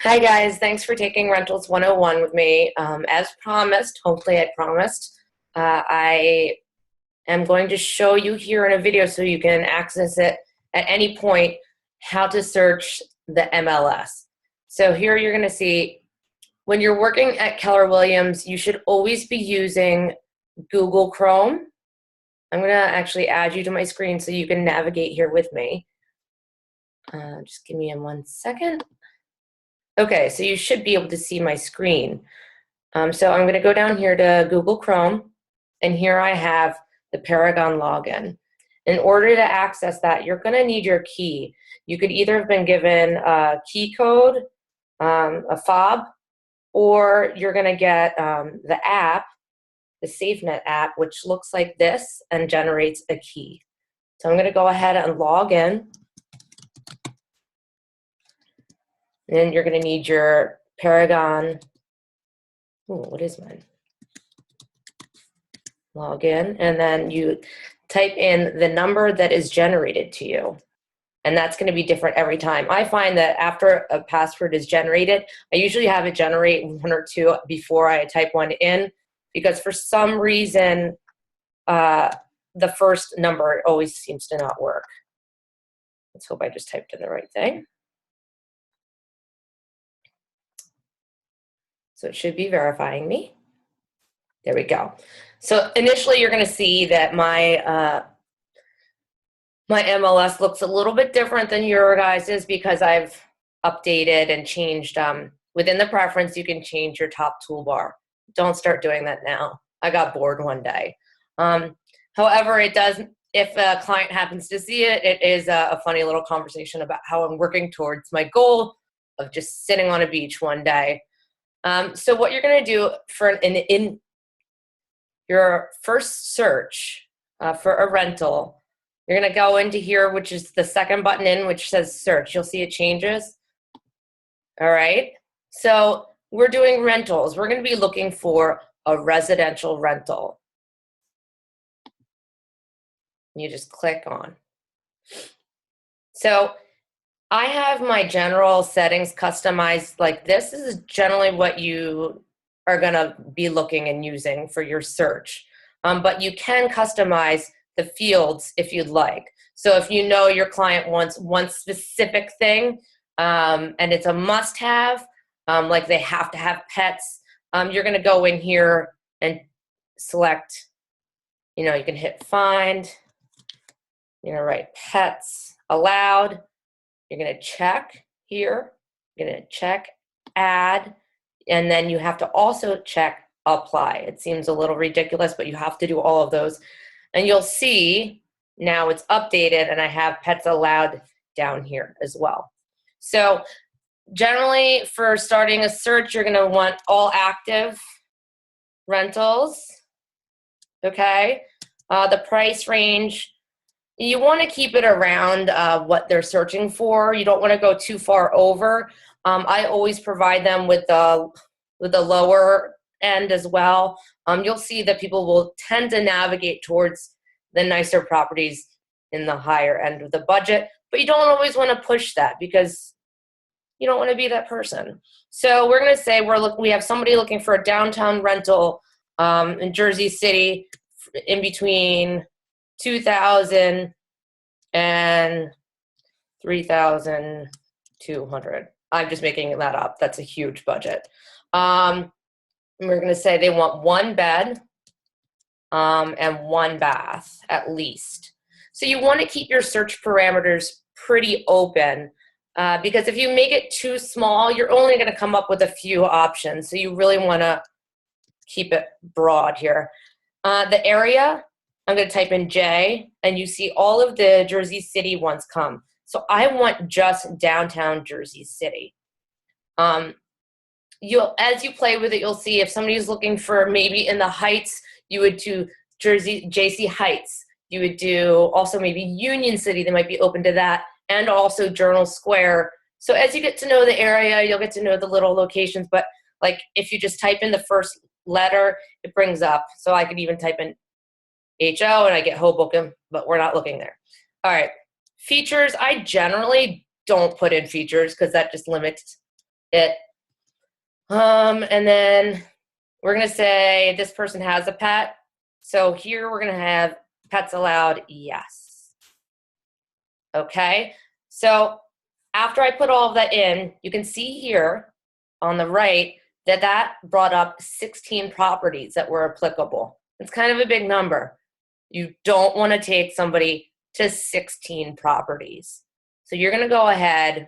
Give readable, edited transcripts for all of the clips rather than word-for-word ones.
Hi guys, thanks for taking Rentals 101 with me. As promised, hopefully I promised, I am going to show you here in a video so you can access it at any point how to search the MLS. So here you're going to see when you're working at Keller Williams, you should always be using Google Chrome. I'm going to actually add you to my screen so you can navigate here with me. Just give me 1 second. Okay, so you should be able to see my screen. So I'm going to go down here to Google Chrome, and here I have the Paragon login. In order to access that, you're going to need your key. You could either have been given a key code, a fob, or you're going to get the app, the SafeNet app, which looks like this and generates a key. So I'm going to go ahead and log in. And then you're going to need your Paragon. Ooh, what is mine? Log in, and then you type in the number that is generated to you. And that's going to be different every time. I find that after a password is generated, I usually have it generate 1 or 2 before I type one in, because for some reason, the first number always seems to not work. Let's hope I just typed in the right thing. So it should be verifying me. There we go. So initially you're going to see that my my MLS looks a little bit different than your guys's because I've updated and changed. Within the preference, you can change your top toolbar. Don't start doing that now. I got bored one day. However, it does, if a client happens to see it, it is a funny little conversation about how I'm working towards my goal of just sitting on a beach one day. So what you're going to do for in your first search for a rental, you're going to go into here, which is the second button in, which says search. You'll see it changes. All right. So we're doing rentals. We're going to be looking for a residential rental. You just click on. So I have my general settings customized like this. This is generally what you are going to be looking and using for your search. But you can customize the fields if you'd like. So if you know your client wants one specific thing and it's a must-have, like they have to have pets, you're going to go in here and select, you can hit find, you're going to write pets allowed. You're going to check here, you're going to check add, and then you have to also check apply. It seems a little ridiculous, but you have to do all of those. And you'll see now it's updated and I have pets allowed down here as well. So generally for starting a search, you're going to want all active rentals. Okay. The price range, you want to keep it around what they're searching for. You don't want to go too far over. I always provide them with the lower end as well. You'll see that people will tend to navigate towards the nicer properties in the higher end of the budget, but you don't always want to push that because you don't want to be that person. So we're going to say we have somebody looking for a downtown rental in Jersey City in between 2,000 and 3,200. I'm just making that up. That's a huge budget. We're going to say they want 1 bed and 1 bath at least. So you want to keep your search parameters pretty open because if you make it too small, you're only going to come up with a few options. So you really want to keep it broad here. The area, I'm going to type in J, and you see all of the Jersey City ones come. So I want just downtown Jersey City. As you play with it, you'll see if somebody's looking for maybe in the Heights, you would do JC Heights. You would do also maybe Union City. They might be open to that, and also Journal Square. So as you get to know the area, you'll get to know the little locations. But like if you just type in the first letter, it brings up. So I could even type in HO and I get Hoboken, but we're not looking there. All right, features. I generally don't put in features because that just limits it. And then we're going to say this person has a pet. So here we're going to have pets allowed, yes. Okay, so after I put all of that in, you can see here on the right that that brought up 16 properties that were applicable. It's kind of a big number. You don't want to take somebody to 16 properties. So you're going to go ahead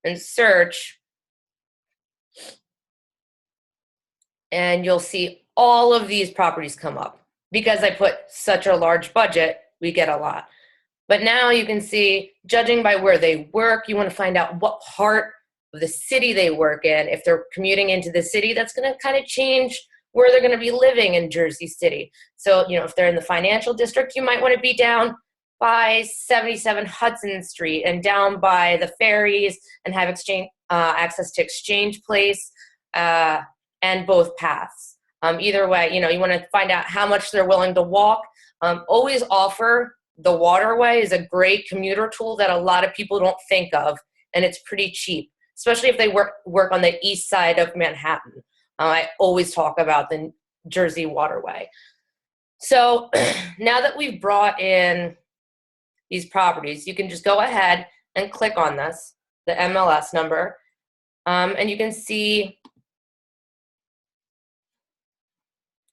and search, and you'll see all of these properties come up. Because I put such a large budget, we get a lot. But now you can see, judging by where they work, you want to find out what part of the city they work in. If they're commuting into the city, that's going to kind of change where they're going to be living in Jersey City. So, if they're in the financial district, you might want to be down by 77 Hudson Street and down by the ferries and have access to Exchange Place and both paths. Either way, you want to find out how much they're willing to walk. Always offer the waterway is a great commuter tool that a lot of people don't think of, and it's pretty cheap, especially if they work on the east side of Manhattan. I always talk about the Jersey waterway. So now that we've brought in these properties, you can just go ahead and click on this, the MLS number, and you can see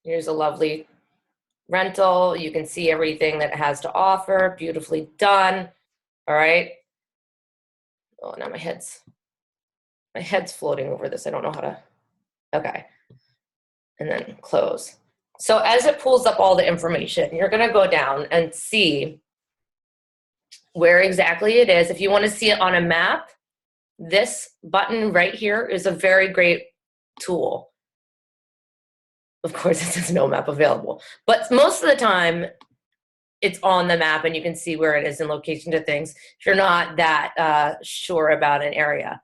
here's a lovely rental. You can see everything that it has to offer. Beautifully done. All right. Oh, now my head's floating over this. I don't know how to. Okay. And then close. So as it pulls up all the information, you're going to go down and see where exactly it is. If you want to see it on a map, this button right here is a very great tool. Of course, it says no map available, but most of the time it's on the map and you can see where it is in location to things if you're not that sure about an area.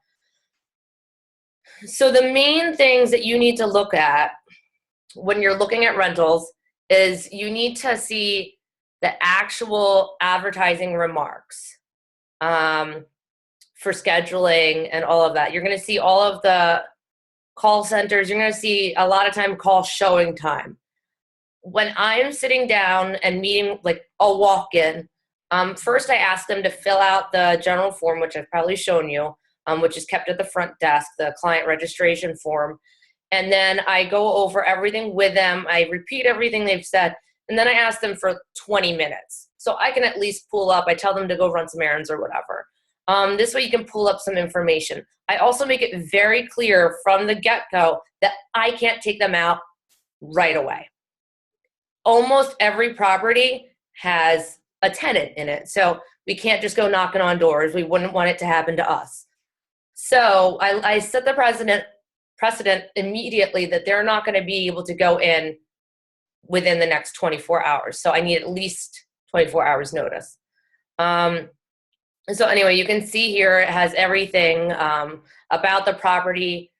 So the main things that you need to look at when you're looking at rentals is you need to see the actual advertising remarks for scheduling and all of that. You're going to see all of the call centers. You're going to see a lot of time call showing time. When I'm sitting down and meeting, like a walk-in, first I ask them to fill out the general form, which I've probably shown you, which is kept at the front desk, the client registration form. And then I go over everything with them. I repeat everything they've said. And then I ask them for 20 minutes. So I can at least pull up. I tell them to go run some errands or whatever. This way you can pull up some information. I also make it very clear from the get-go that I can't take them out right away. Almost every property has a tenant in it. So we can't just go knocking on doors. We wouldn't want it to happen to us. So I set the precedent immediately that they're not going to be able to go in within the next 24 hours. So I need at least 24 hours notice. So anyway, you can see here it has everything about the property,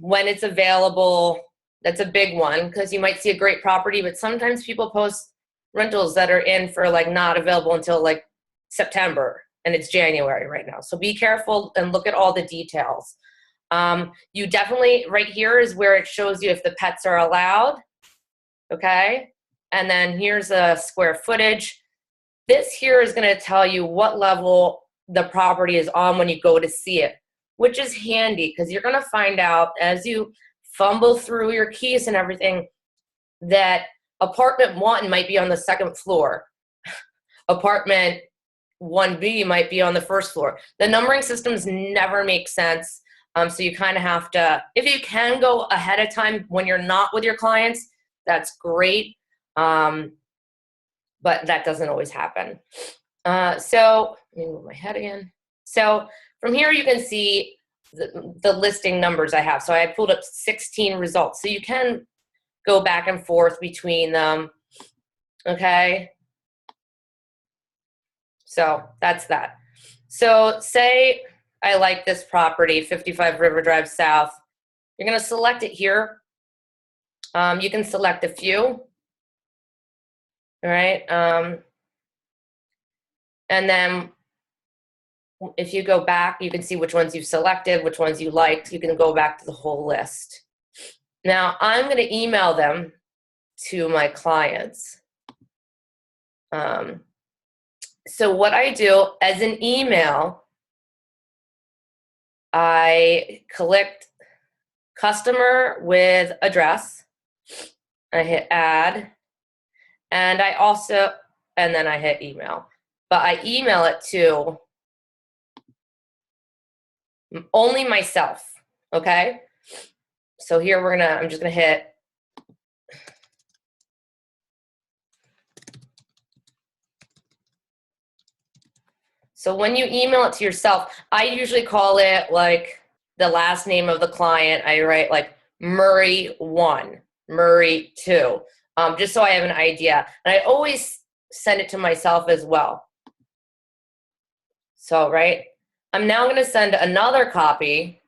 when it's available. That's a big one because you might see a great property, but sometimes people post rentals that are in for like not available until like September, and it's January right now. So be careful and look at all the details. You definitely, right here is where it shows you if the pets are allowed. Okay. And then here's the square footage. This here is going to tell you what level the property is on when you go to see it, which is handy because you're going to find out as you fumble through your keys and everything that apartment 1 might be on the 2nd floor. Apartment 1B might be on the 1st floor. The numbering systems never make sense. So you kind of have to, if you can go ahead of time when you're not with your clients, that's great. But that doesn't always happen. So let me move my head again. So from here you can see the listing numbers I have. So I pulled up 16 results. So you can go back and forth between them. Okay. So that's that. So say I like this property, 55 River Drive South. You're going to select it here. You can select a few. All right. And then if you go back, you can see which ones you've selected, which ones you liked. You can go back to the whole list. Now, I'm going to email them to my clients. So what I do as an email, I collect customer with address. I hit add, and then I hit email. But I email it to only myself, okay? So here I'm just gonna hit So when you email it to yourself, I usually call it like the last name of the client. I write like Murray 1, Murray 2, just so I have an idea. And I always send it to myself as well. So, right, I'm now going to send another copy.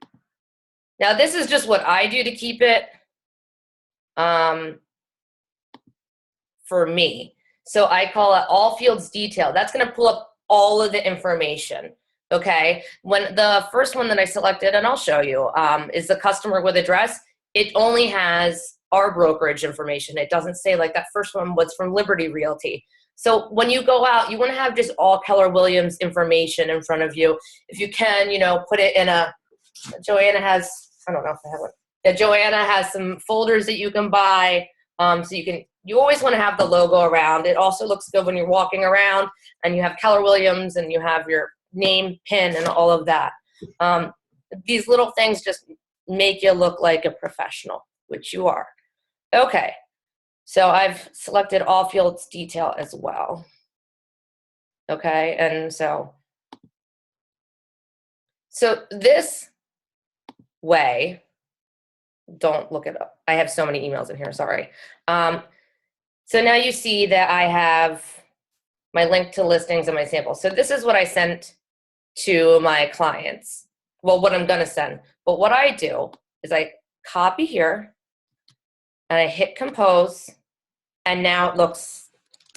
Now, this is just what I do to keep it for me. So I call it all fields detailed. That's going to pull up all of the information, okay? When the first one that I selected, and I'll show you, is the customer with address, it only has our brokerage information. It doesn't say, like that first one was from Liberty Realty. So when you go out, you want to have just all Keller Williams information in front of you. If you can, put it in Joanna has, I don't know if I have one. Yeah, Joanna has some folders that you can buy. So you always want to have the logo around. It also looks good when you're walking around and you have Keller Williams and you have your name, PIN, and all of that. These little things just make you look like a professional, which you are. Okay, so I've selected all fields detail as well. Okay, and so this way, don't look it up. I have so many emails in here, sorry. So now you see that I have my link to listings and my sample. So this is what I sent to my clients. Well, what I'm gonna send. But what I do is I copy here and I hit compose, and now it looks,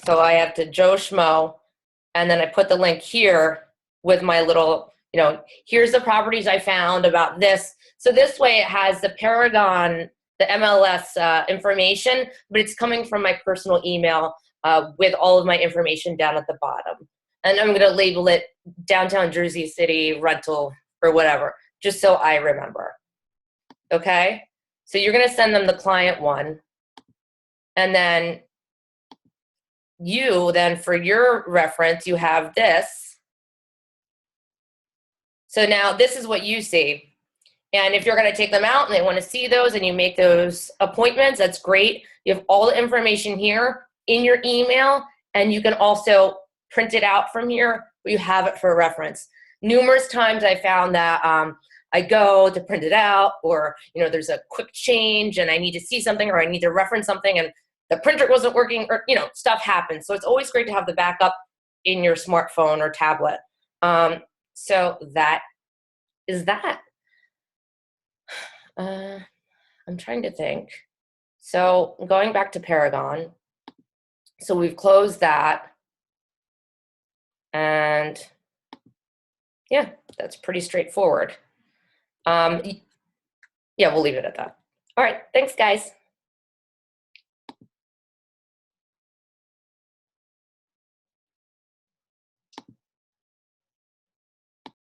so I have to Joe Schmo, and then I put the link here with my little, here's the properties I found about this. So this way it has the Paragon, the MLS information, but it's coming from my personal email with all of my information down at the bottom. And I'm gonna label it Downtown Jersey City rental or whatever, just so I remember, okay? So you're gonna send them the client one, and then for your reference, you have this. So now this is what you see. And if you're going to take them out and they want to see those and you make those appointments, that's great. You have all the information here in your email, and you can also print it out from here, but you have it for reference. Numerous times I found that I go to print it out, or there's a quick change and I need to see something, or I need to reference something and the printer wasn't working, or stuff happens. So it's always great to have the backup in your smartphone or tablet. So that is that. I'm trying to think. So going back to Paragon, so we've closed that, and yeah, that's pretty straightforward. Yeah, we'll leave it at that. All right, thanks guys.